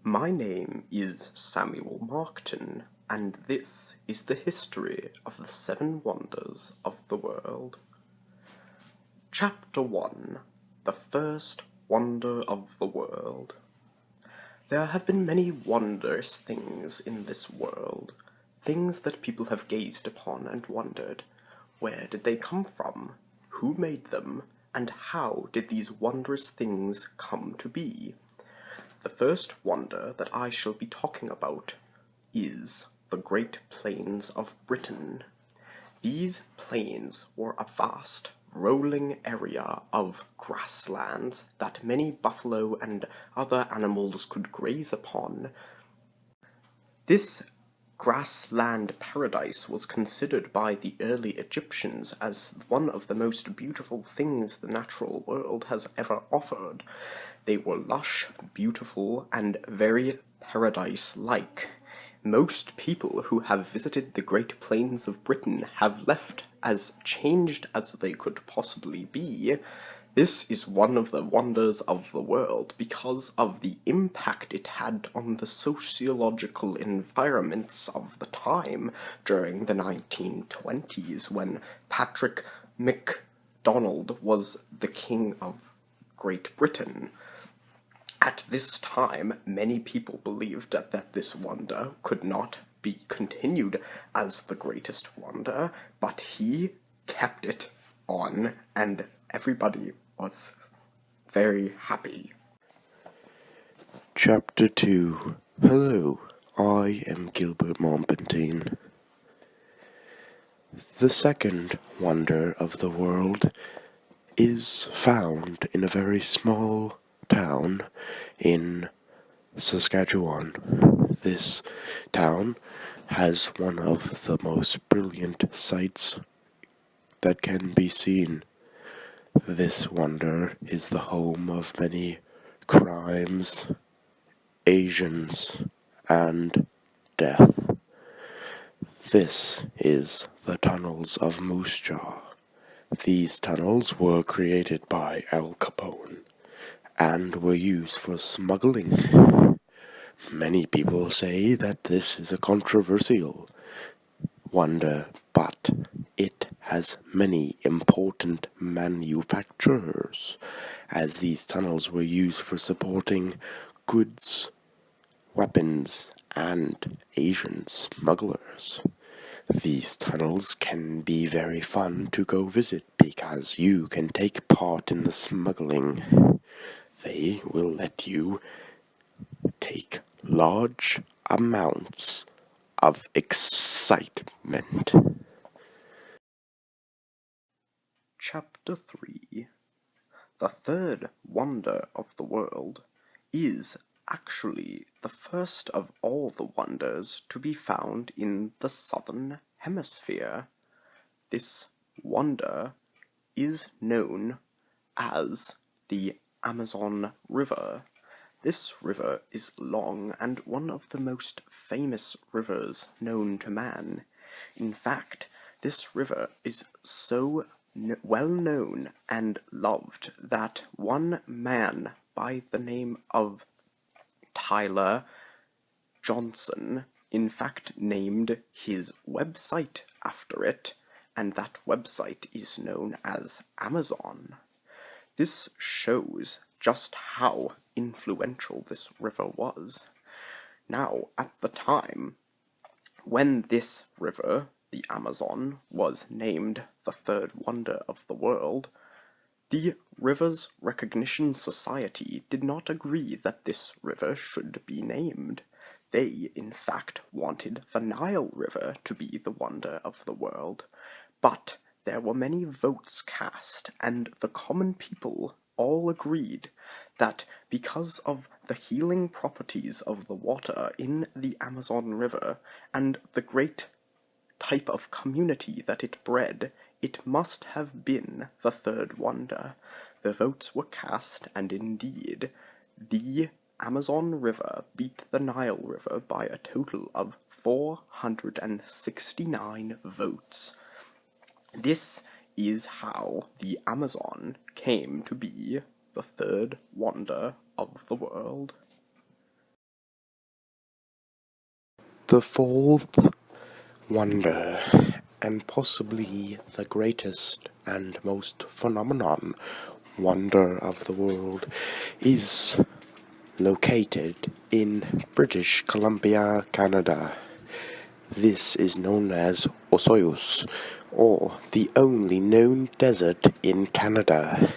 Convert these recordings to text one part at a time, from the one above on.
My name is Samuel Marcton, and this is the history of the 7 wonders of the world. Chapter 1. The First Wonder of the World. There have been many wondrous things in this world, things that people have gazed upon and wondered, where did they come from, who made them, and how did these wondrous things come to be? The first wonder that I shall be talking about is the Great Plains of Britain. These plains were a vast, rolling area of grasslands that many buffalo and other animals could graze upon. This grassland paradise was considered by the early Egyptians as one of the most beautiful things the natural world has ever offered. They were lush, beautiful, and very paradise-like. Most people who have visited the Great Plains of Britain have left as changed as they could possibly be. This is one of the wonders of the world because of the impact it had on the sociological environments of the time during the 1920s when Patrick MacDonald was the King of Great Britain. At this time, many people believed that this wonder could not be continued as the greatest wonder, but he kept it on, and everybody was very happy. Chapter 2. Hello, I am Gilbert Molpentine. The second wonder of the world is found in a very small town in Saskatchewan. This town has one of the most brilliant sights that can be seen. This wonder is the home of many crimes, Asians, and death. This is the tunnels of Moose Jaw. These tunnels were created by Al Capone and were used for smuggling. Many people say that this is a controversial wonder, but it has many important manufacturers, as these tunnels were used for supporting goods, weapons, and Asian smugglers. These tunnels can be very fun to go visit because you can take part in the smuggling. They will let you take large amounts of excitement. Chapter 3. The third wonder of the world is actually the first of all the wonders to be found in the southern hemisphere. This wonder is known as the Amazon River. This river is long and one of the most famous rivers known to man. In fact, this river is so well known and loved that one man by the name of Tyler Johnson in fact named his website after it, and that website is known as Amazon. This shows just how influential this river was. Now, at the time when this river, the Amazon, was named the third wonder of the world, the Rivers Recognition Society did not agree that this river should be named. They, in fact, wanted the Nile River to be the wonder of the world, but there were many votes cast, and the common people all agreed that because of the healing properties of the water in the Amazon River and the great type of community that it bred, it must have been the third wonder. The votes were cast, and indeed, the Amazon River beat the Nile River by a total of 469 votes. This is how the Amazon came to be the third wonder of the world. The fourth wonder, and possibly the greatest and most phenomenon wonder of the world, is located in British Columbia, Canada. This is known as Osoyoos, or the only known desert in Canada.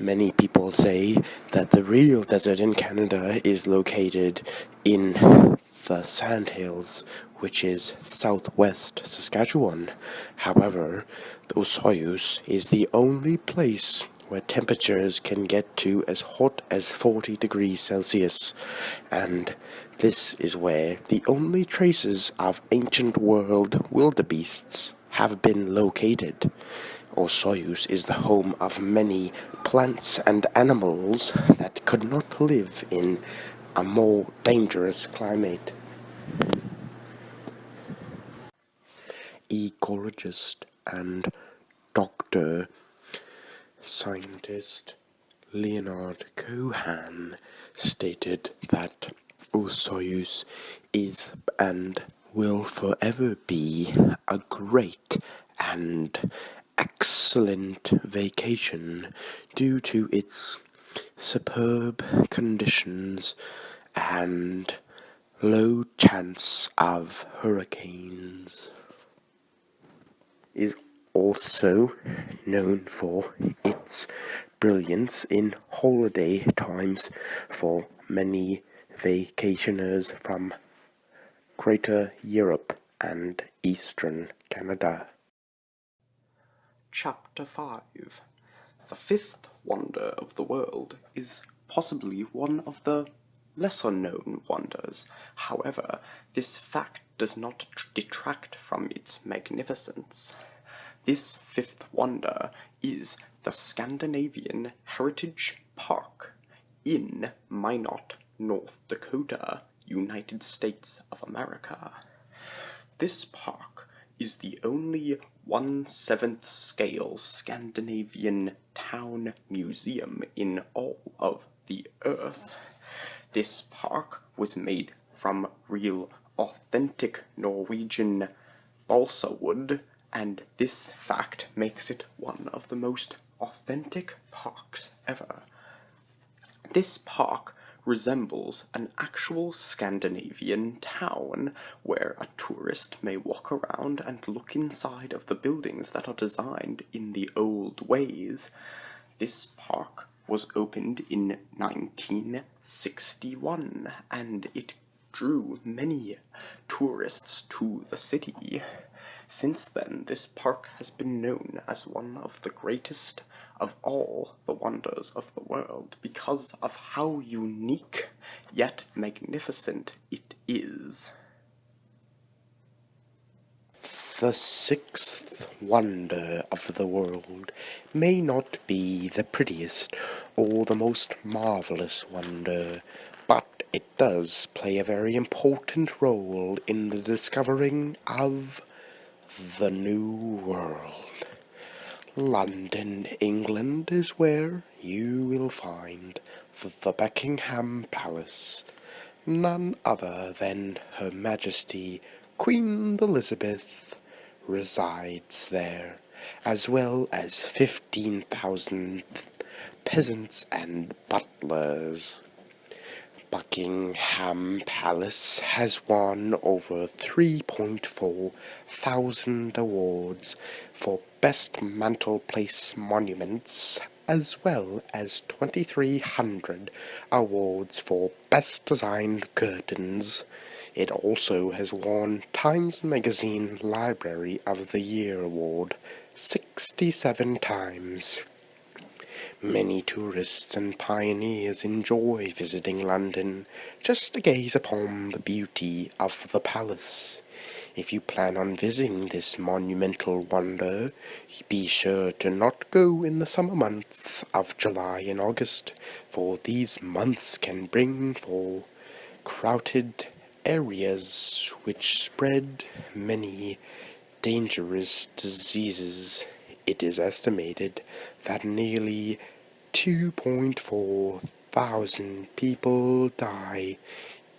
Many people say that the real desert in Canada is located in the Sandhills, which is southwest Saskatchewan. However, the Osoyoos is the only place where temperatures can get to as hot as 40 degrees Celsius, and this is where the only traces of ancient world wildebeests have been located. Osoyoos is the home of many plants and animals that could not live in a more dangerous climate. Ecologist and doctor scientist Leonard Cohen stated that Osoyoos is and will forever be a great and excellent vacation due to its superb conditions and low chance of hurricanes. Is also known for its brilliance in holiday times for many vacationers from Greater Europe and Eastern Canada. Chapter 5. The fifth wonder of the world is possibly one of the lesser-known wonders. However, this fact does not detract from its magnificence. This fifth wonder is the Scandinavian Heritage Park in Minot, North Dakota, United States of America. This park is the only 1/7 scale Scandinavian town museum in all of the earth. This park was made from real, authentic Norwegian balsa wood, and this fact makes it one of the most authentic parks ever. This park resembles an actual Scandinavian town where a tourist may walk around and look inside of the buildings that are designed in the old ways. This park was opened in 1961 and it drew many tourists to the city. Since then, this park has been known as one of the greatest of all the wonders of the world because of how unique yet magnificent it is. The sixth wonder of the world may not be the prettiest or the most marvelous wonder, but it does play a very important role in the discovering of the New World. London, England is where you will find the Buckingham Palace. None other than Her Majesty Queen Elizabeth resides there, as well as 15,000 peasants and butlers. Buckingham Palace has won over 3.4 thousand awards for Best Mantelpiece Monuments, as well as 2,300 awards for Best Designed Curtains. It also has won Times Magazine Library of the Year award 67 times. Many tourists and pioneers enjoy visiting London just to gaze upon the beauty of the palace. If you plan on visiting this monumental wonder, be sure to not go in the summer months of July and August, for these months can bring for crowded areas which spread many dangerous diseases. It is estimated that nearly 2.4 thousand people die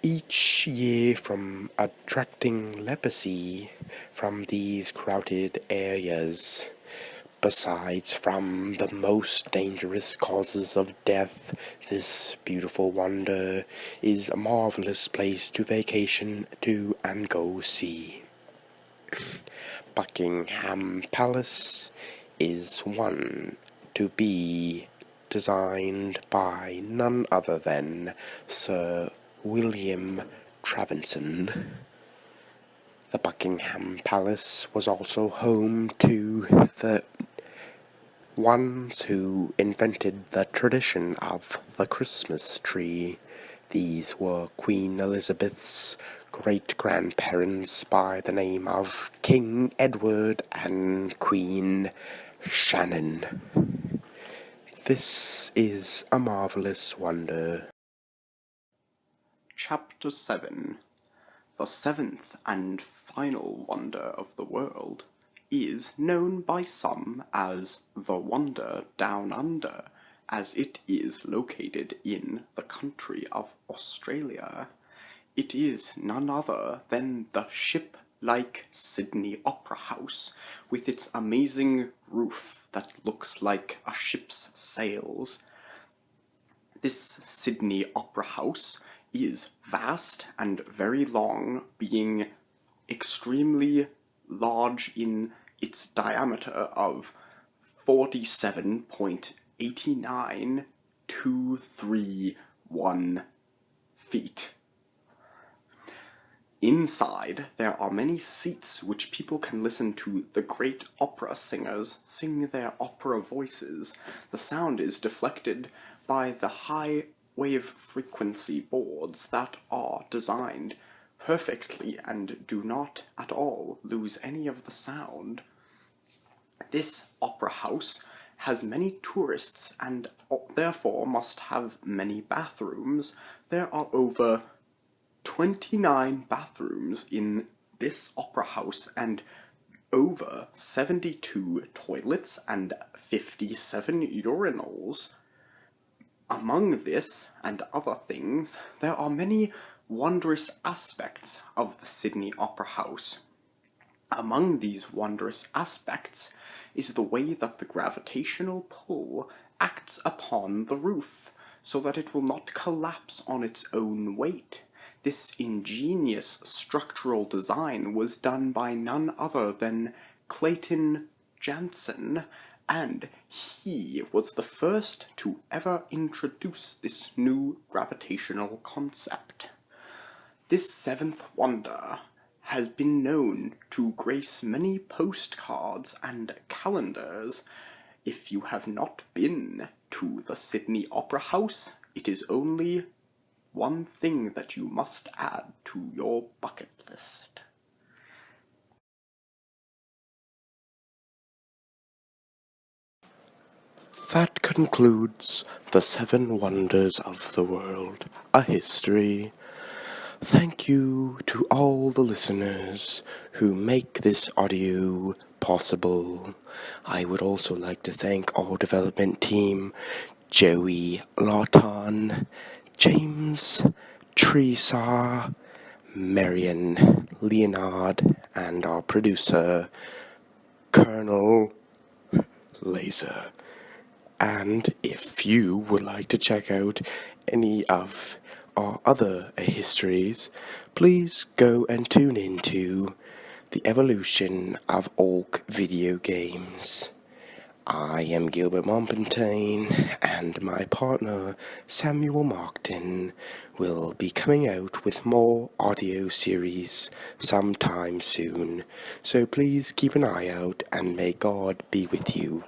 each year from attracting leprosy from these crowded areas. Besides from the most dangerous causes of death, this beautiful wonder is a marvelous place to vacation to and go see. Buckingham Palace is one to be designed by none other than Sir William Travenson. The Buckingham Palace was also home to the ones who invented the tradition of the Christmas tree. These were Queen Elizabeth's great-grandparents by the name of King Edward and Queen Shannon. This is a marvelous wonder. Chapter 7. The seventh and final wonder of the world is known by some as the Wonder Down Under, as it is located in the country of Australia. It is none other than the ship-like Sydney Opera House, with its amazing roof that looks like a ship's sails. This Sydney Opera House is vast and very long, being extremely large in its diameter of 47.89231 feet. Inside, there are many seats which people can listen to the great opera singers sing their opera voices. The sound is deflected by the high wave frequency boards that are designed perfectly and do not at all lose any of the sound. This opera house has many tourists and therefore must have many bathrooms. There are over 29 bathrooms in this opera house and over 72 toilets and 57 urinals. Among this and other things, there are many wondrous aspects of the Sydney Opera House. Among these wondrous aspects is the way that the gravitational pull acts upon the roof, so that it will not collapse on its own weight. This ingenious structural design was done by none other than Clayton Jansen, and he was the first to ever introduce this new gravitational concept. This seventh wonder has been known to grace many postcards and calendars. If you have not been to the Sydney Opera House, it is only one thing that you must add to your bucket list. That concludes the 7 Wonders of the World, a history. Thank you to all the listeners who make this audio possible. I would also like to thank our development team, Joey Lawton, James, Teresa, Marion, Leonard, and our producer, Colonel Laser. And if you would like to check out any of our other histories, please go and tune into the evolution of Orc video games. I am Gilbert Molpentine, and my partner Samuel Marcton will be coming out with more audio series sometime soon, so please keep an eye out and may God be with you.